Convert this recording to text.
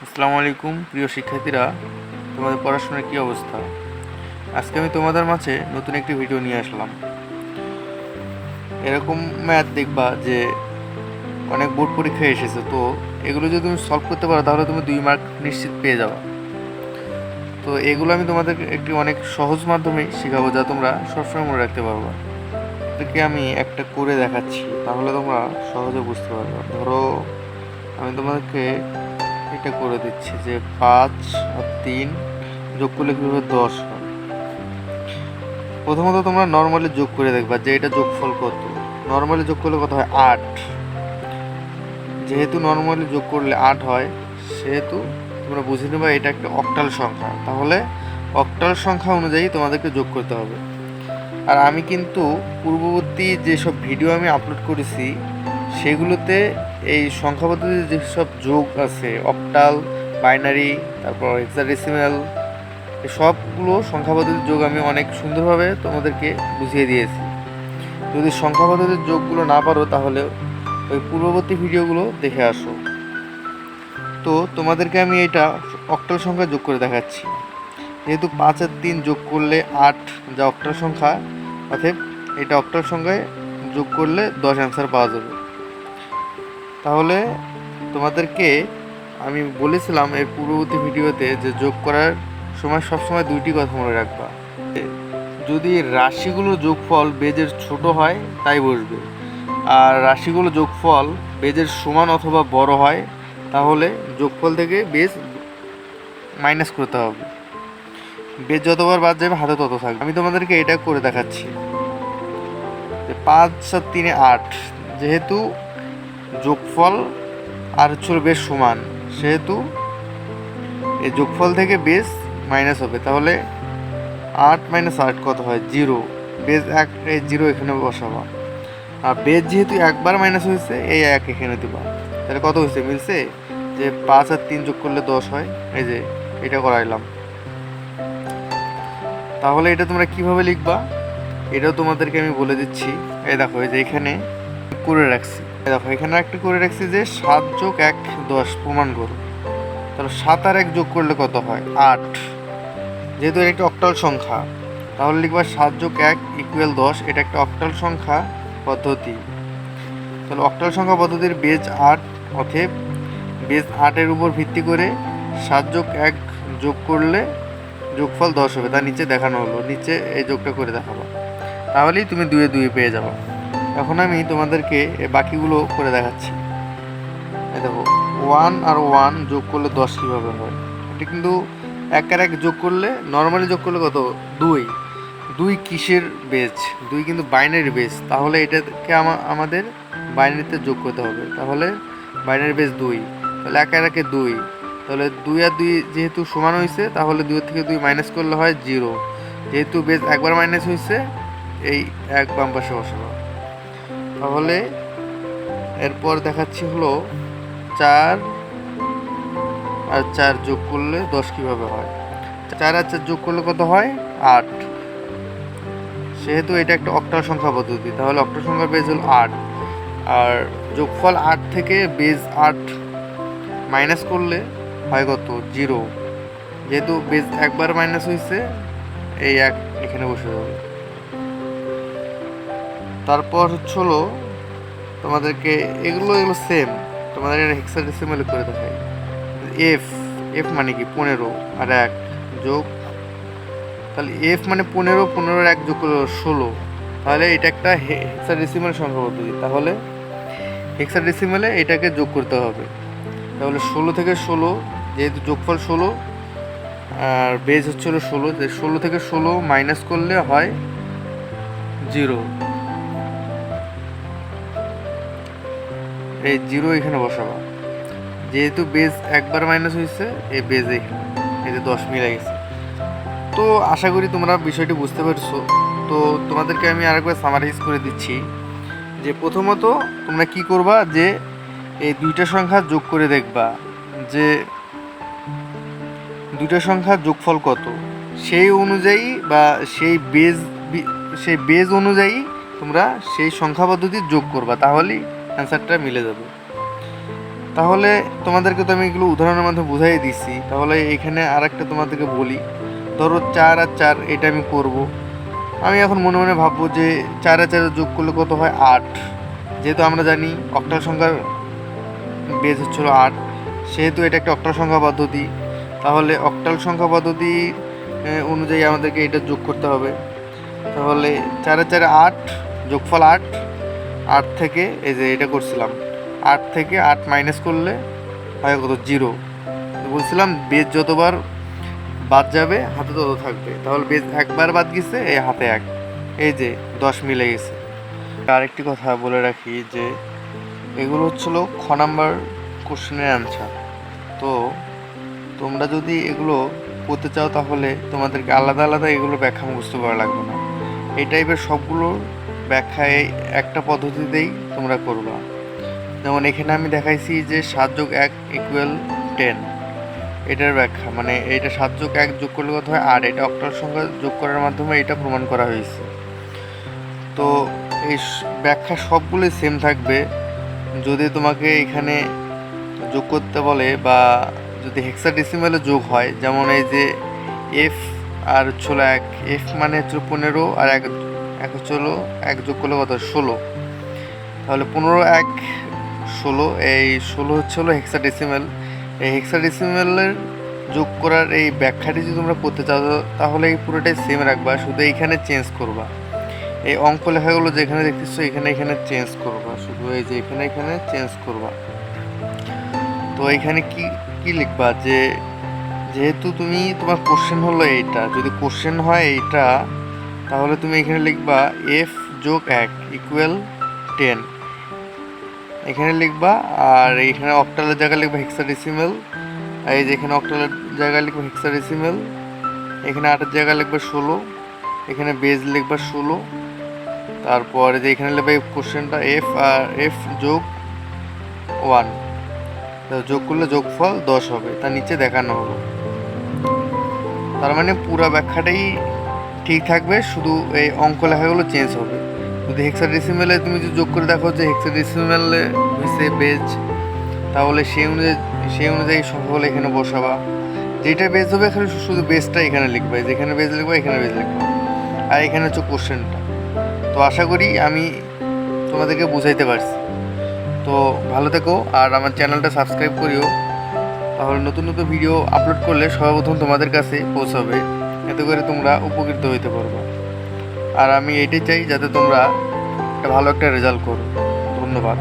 আসসালামু আলাইকুম প্রিয় শিক্ষার্থীরা, তোমাদের পড়াশোনার কী অবস্থা? আজকে আমি তোমাদের মাঝে নতুন একটি ভিডিও নিয়ে আসলাম। এরকম ম্যাথ দেখবা যে অনেক বোর্ড পরীক্ষায় এসেছে, তো এগুলো যদি তুমি সলভ করতে পারো তাহলে তুমি 2 মার্ক নিশ্চিত পেয়ে যাবে। তো এগুলো আমি তোমাদের একটি অনেক সহজ মাধ্যমে শেখাবো, যা তোমরা সবসময় মনে রাখতে পারবা। এটাকে আমি একটা করে দেখাচ্ছি, তাহলে তোমরা সহজে বুঝতে পারবে। ধরো আমি তোমাদেরকে এটা করে দিচ্ছি যে 5 আর 3 যোগ করলে কীভাবে 10 হয়। প্রথমত তোমরা নর্মালি যোগ করে দেখবা যে এটা যোগফল কত। নর্মালি যোগ করলে কত হয়? 8। যেহেতু নর্মালি যোগ করলে 8 হয়, সেহেতু তোমরা বুঝে নেবা এটা একটা অক্টাল সংখ্যা। তাহলে অক্টাল সংখ্যা অনুযায়ী তোমাদেরকে যোগ করতে হবে। আর আমি কিন্তু পূর্ববর্তী যেসব ভিডিও আমি আপলোড করেছি সেগুলোতে এই সংখ্যা পদ্ধতিতে যেসব যোগ আছে, অক্টাল, বাইনারি, তারপর হেক্সাডেসিমাল, এই সবগুলো সংখ্যা পদ্ধতির যোগ আমি অনেক সুন্দরভাবে তোমাদেরকে বুঝিয়ে দিয়েছি। যদি সংখ্যা পদ্ধতির যোগগুলো না পারো তাহলে ওই পূর্ববর্তী ভিডিওগুলো দেখে আসো। তো তোমাদেরকে আমি এটা অক্টাল সংখ্যা যোগ করে দেখাচ্ছি। যেহেতু 5 আর 3 যোগ করলে 8 যা অক্টাল সংখ্যা, অতএব এটা অক্টাল সংখ্যায় যোগ করলে 10 অ্যান্সার পাওয়া যাবে। তাহলে তোমাদেরকে আমি বলেছিলাম এই পূর্ববর্তী ভিডিওতে যে যোগ করার সময় সবসময় 2টি কথা মনে রাখবা। যদি রাশিগুলোর যোগফল বেজের ছোট হয় তাই বসবে, আর রাশিগুলো যোগফল বেজের সমান অথবা বড় হয় তাহলে যোগফল থেকে বেজ মাইনাস করতে হবে। বেজ যতবার বাদ যাবে হাতে তত থাকবে। আমি তোমাদেরকে এটা করে দেখাচ্ছি যে 5 আর 3 8, যেহেতু যোগফল আর হচ্ছে বেশ সমান, সেহেতু এই যোগফল থেকে বেস মাইনাস হবে। তাহলে 8 - 8 কত হয়? 0। বেস 1, এই 0 এখানে বসাবা। আর বেস যেহেতু একবার মাইনাস হয়েছে, এই 1 এখানে দিবা। তাহলে কত হয়েছে? মিলছে যে 5 আর 3 যোগ করলে 10 হয়। এই যে এটা করাইলাম। তাহলে এটা তোমরা কিভাবে লিখবা এটাও তোমাদেরকে আমি বলে দিচ্ছি। এই দেখো, এই যে এখানে করে রাখছি। দেখো এখানে একটা করে রাখছি যে 7 যোগ 1 10 প্রমাণ করো। তাহলে 7 আর 1 যোগ করলে কত হয়? 8। যেহেতু এটা একটা অক্টাল সংখ্যা, তাহলে লিখবা 7 যোগ 1 ইকুয়াল 10। এটা একটা অক্টাল সংখ্যা পদ্ধতি। তাহলে অক্টাল সংখ্যা পদ্ধতির বেজ 8, অতএব বেজ 8-এর উপর ভিত্তি করে 7 যোগ 1 যোগ করলে যোগফল 10 হবে। তার নিচে দেখানো হলো, নিচে এই যোগটা করে দেখাবো, তাহলেই তুমি 2-এ 2 পেয়ে যাবো। এখন আমি তোমাদেরকে বাকিগুলো করে দেখাচ্ছি। এই দেখো, 1 আর 1 যোগ করলে 10 কীভাবে হয়। এটা কিন্তু 1 আর 1 যোগ করলে, নর্মালি যোগ করলে কত? 2। 2 কিসের বেজ? 2 কিন্তু বাইনারি বেজ। তাহলে এটাকে আমাদের বাইনারিতে যোগ করতে হবে। তাহলে বাইনারি বেজ 2। তাহলে 1 আর 1 2। তাহলে 2 আর 2 যেহেতু সমান হয়েছে, তাহলে 2 থেকে 2 মাইনাস করলে হয় 0। যেহেতু বেজ একবার মাইনাস হয়েছে, এই 1 বাম পাশে বসাবো। তাহলে এরপর দেখাচ্ছি হলো 4 আর 4 যোগ করলে 10 কীভাবে হয়। 4 আর 4 যোগ করলে কত হয়? 8। সেহেতু এটা একটা অক্টাল সংখ্যা পদ্ধতি, তাহলে অক্টাল সংখ্যার বেজ হল 8। আর যোগফল 8 থেকে বেজ 8 মাইনাস করলে হয় কত? 0। যেহেতু বেজ একবার মাইনাস হয়েছে, এই 1 এখানে বসে যাবে। তারপর হলো তোমাদেরকে এগুলো সেম, তোমাদের হেক্সাডেসিমালে করে দেখাই। এফ এফ মানে কি? 15 আর 1 যোগ, তাহলে এফ মানে 15, 15 আর 1 যোগ করলে 16। তাহলে এটা একটা হেক্সাডেসিমাল সংখ্যা পদ্ধতি। তাহলে হেক্সাডেসিমালে এটাকে যোগ করতে হবে। তাহলে 16 থেকে 16, যেহেতু যোগফল 16 আর বেজ হচ্ছিল 16, 16 থেকে 16 মাইনাস করলে হয় 0। এই 0 এখানে বসাবা। যেহেতু বেজ একবার মাইনাস হয়েছে, এই বেজ এখানে, এই যে 10 মিলে গেছে। তো আশা করি তোমরা বিষয়টি বুঝতে পারছো। তো তোমাদেরকে আমি আরেকবার সামারাইজ করে দিচ্ছি যে প্রথমত তোমরা কি করবা, যে এই 2টা সংখ্যা যোগ করে দেখবা যে 2টা সংখ্যার যোগফল কত। সেই অনুযায়ী বা সেই বেজ অনুযায়ী তোমরা সেই সংখ্যা পদ্ধতি যোগ করবা, তাহলেই অ্যান্সারটা মিলে যাবে। তাহলে তোমাদেরকে তো আমি এগুলো উদাহরণের মাধ্যমে বুঝাই দিচ্ছি। তাহলে এখানে আর একটা তোমাদেরকে বলি, ধরো 4 আর 4 এটা আমি করব। আমি এখন মনে মনে ভাববো যে 4 আর 4 যোগ করলে কত হয় 8। যেহেতু আমরা জানি অক্টাল সংখ্যার বেজ হচ্ছিল 8, সেহেতু এটা একটা অক্টাল সংখ্যা পদ্ধতি। তাহলে অক্টাল সংখ্যা পদ্ধতি অনুযায়ী আমাদেরকে এটা যোগ করতে হবে। তাহলে 4 আর 4 8, যোগফল 8। 8 থেকে এই যে এটা করছিলাম, 8 থেকে 8 মাইনাস করলে হয় কত 0। বলছিলাম বেজ যতবার বাদ যাবে হাতে তত থাকবে। তাহলে বেজ একবার বাদ গেছে, এই হাতে 1, এই যে 10 মিলে গেছে। আরেকটি কথা বলে রাখি যে এগুলো হচ্ছিল খ নাম্বার কোশ্চেনের অ্যান্সার। তো তোমরা যদি এগুলো করতে চাও তাহলে তোমাদেরকে আলাদা আলাদা এগুলো ব্যাখ্যা মুখস্থ করা লাগবে না। এই টাইপের সবগুলোর ব্যাখ্যা এই একটা পদ্ধতিতেই তোমরা করবা। যেমন এখানে আমি দেখাইছি যে 7 যোগ 1 ইকুয়াল 10, এটার ব্যাখ্যা মানে এইটা 7 যোগ 1 যোগ করলে কত হয় 8। এটা অক্টাল সংখ্যা যোগ করার মাধ্যমে এটা প্রমাণ করা হয়েছে। তো এই ব্যাখ্যা সবগুলোই সেম থাকবে। যদি তোমাকে এখানে যোগ করতে বলে বা যদি হেক্সাডেসিমালে যোগ হয়, যেমন এই যে এফ আর হচ্ছিল 1, এফ মানে হচ্ছিল 15 আর 1 হচ্ছিল 1 যোগ করলে কত 16। তাহলে 15 1 16, এই 16 হচ্ছে হলো হেক্সাডেসিমাল। এই হেক্সাডেসিমালের যোগ করার এই ব্যাখ্যাটি যদি তোমরা করতে চাও তাহলে এই পুরোটাই সেম রাখবা, শুধু এইখানে চেঞ্জ করবা। এই অঙ্ক লেখাগুলো যেখানে দেখতেছো এখানে এখানে চেঞ্জ করবা, শুধু এই যে এখানে এখানে চেঞ্জ করবা। তো এখানে কি কি লিখবা যে যেহেতু তুমি তোমার কোশ্চেন হলো এইটা, যদি কোশ্চেন হয় এইটা তাহলে তুমি এখানে লিখবা এফ যোগ 1 ইকুয়াল 10 এখানে লিখবা। আর এখানে অক্টালের জায়গায় লিখবা হেক্সাডেসিমাল, আর এই যে এখানে অক্টালের জায়গায় লিখবা হেক্সাডেসিমাল, এখানে 8-এর জায়গায় লিখবা 16, এখানে বেজ লিখবা 16। তারপরে যে এখানে লিখবা কোশ্চেনটা এফ আর এফ যোগ 1, যোগ করলে যোগফল 10 হবে, তার নিচে দেখানো হলো। তার মানে পুরো ব্যাখ্যাটাই ঠিক থাকবে, শুধু এই অঙ্ক লেখাগুলো চেঞ্জ হবে। যদি হেক্সাডেসিমালে তুমি যদি যোগ করে দেখো যে হেক্সাডেসিমালে হয়েছে বেজ, তাহলে সেই অনুযায়ী সংখ্যাগুলো এখানে বসাবা। যেটা বেজ হবে এখানে শুধু বেজটা এখানে লিখবা, যেখানে বেজ লিখবা এখানে বেজ লিখবা, আর এখানে হচ্ছে কোশ্চেনটা। তো আশা করি আমি তোমাদেরকে বুঝাইতে পারছি। তো ভালো থেকো আর আমার চ্যানেলটা সাবস্ক্রাইব করিও, তাহলে নতুন নতুন ভিডিও আপলোড করলে সর্বপ্রথম তোমাদের কাছে পৌঁছাবে, এতে করে তোমরা উপকৃত হইতে পারবে। আর আমি এটাই চাই যাতে তোমরা একটা ভালো একটা রেজাল্ট করো। ধন্যবাদ।